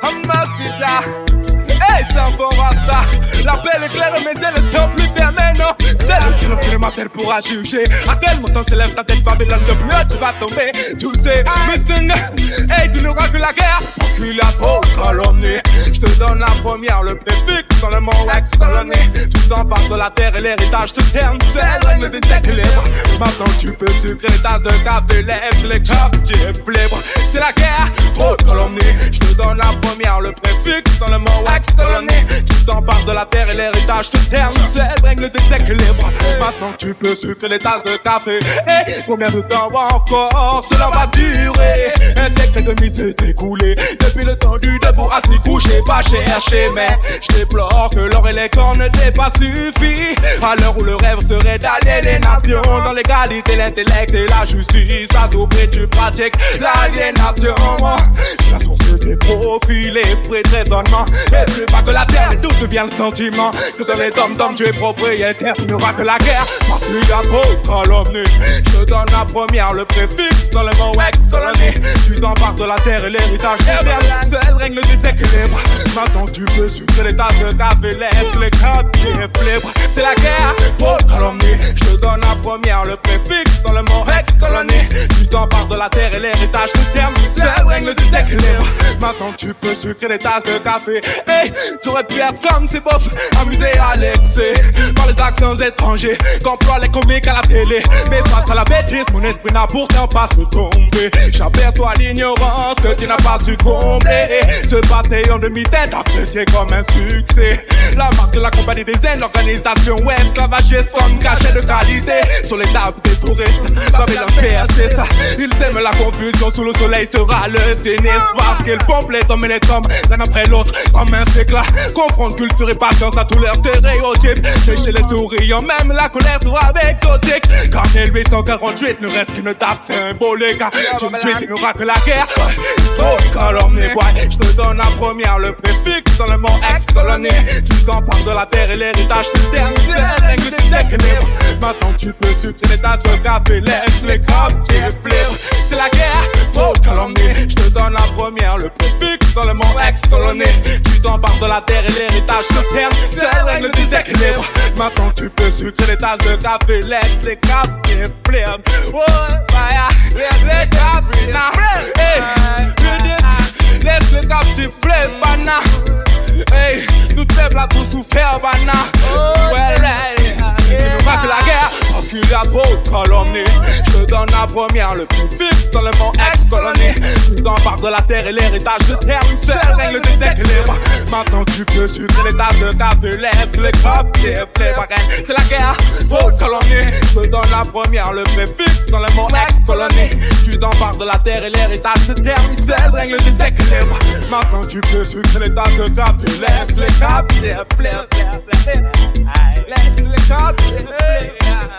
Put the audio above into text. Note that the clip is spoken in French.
Amacida. Hey, c'est un fort rasta. L'appel est clair, mais elles sont plus fermées, non. C'est le silence qui m'appelle pour à juger. À quel montant s'élève ta tête, Babylone de bleu, tu vas tomber. Tu le sais, Mr. Hey, tu n'auras que la guerre. Parce qu'il y a trop de calomnie. Je te donne la première, le préfixe dans le mot ex-colonie. Tu t'empares de la terre et l'héritage se termine. C'est le règne des équilibres. Maintenant tu peux sucrer les tasses de café, lève les captifs libres. C'est la guerre, trop de calomnie. Je te donne la première, le préfixe dans le mot ex-colonie. Tu t'empares de la terre et l'héritage se termine. C'est le règne des équilibres. Maintenant tu peux sucrer les tasses de café. Et combien de temps encore cela va durer? Un siècle et demi s'est écoulé. Depuis le temps du debout à s'y coucher, pas chercher. Mais je déplore que l'or et les corps ne t'aient pas suffi. À l'heure où le rêve serait d'allier les nations dans l'égalité, l'intellect et la justice. À tout prix tu pratiques l'aliénation. C'est la source de tes profils, l'esprit de raisonnement. Et tu pas que la terre, et tout devient le sentiment. Que dans les dom-dom tu es propriétaire, tu n'auras que la guerre. Parce qu'il y a trop de calomnie. Je te donne la première, le préfixe dans le mot ex-colonie. Tu t'empares de la terre et l'héritage c'est le règne des équilibres. Maintenant tu peux sucrer les tasses de café, laisse les captifs libres. C'est la guerre, trop de calomnie. Je te donne la première, le préfixe dans le mot ex-colonie. Tu t'empares de la terre et l'héritage se termine. C'est le règne des équilibres. Maintenant tu peux sucrer les tasses de café. Hey, j'aurais pu être comme ces bofs, amusé à l'excès par les accents étrangers qu'emploient les comiques à la télé. Mais face à la bêtise, mon esprit n'a pourtant pas succombé. J'aperçois l'ignorance que tu n'as pas su combler. Ce passé en demi-tête apprécié comme un succès. La marque de la compagnie des Indes, l'organisation esclavagiste comme cachet de qualité. Sur les tables des touristes, Babylone persiste. Ils sèment la confusion, sous le soleil sera le sinistre. Parce qu'ils pompent les hommes et les tombes l'un après l'autre comme un séclat. Confrontent culture et patience à tous leurs stéréotypes. Chez les souriants, même la colère sera exotique. Car 1848 ne reste qu'une date symbolique. Tu me suis, tu n'auras que la guerre. Trop de calomnie, ouais. Je te donne la première, le préfixe dans le mot ex-colonie. Tu t'empares de la terre et l'héritage se termine. C'est le règne des équilibres. Maintenant tu peux sucrer les tasses de café, laisse les captifs libres. C'est la guerre, trop de calomnie. Je te donne la première, le préfixe dans le mot ex-colonie. Tu t'empares de la terre et l'héritage se termine. C'est le règne des équilibres. Maintenant tu peux sucrer les tasses de café, laisse les captifs libres. Oh, laisse les captifs libres. Hey, laisse les captifs libres. Hey, nous peuple a tout souffert, bana. Tu n'auras que la guerre, parce qu'il y a trop de calomnie. Je te donne la première, le préfixe dans le mot ex-colonie. Tu t'empares de la terre et l'héritage se termine. C'est le règne des équilibres. Maintenant tu peux sucrer les tasses de café, laisse les captifs libres. C'est la guerre, trop de calomnie. Je te donne la première, le préfixe dans le mot ex-colonie. Tu t'empares de la terre et l'héritage se termine. C'est le règne des équilibres. Maintenant tu peux sucrer les tasses de café, laisse les captifs libres. Laisse les captifs libres.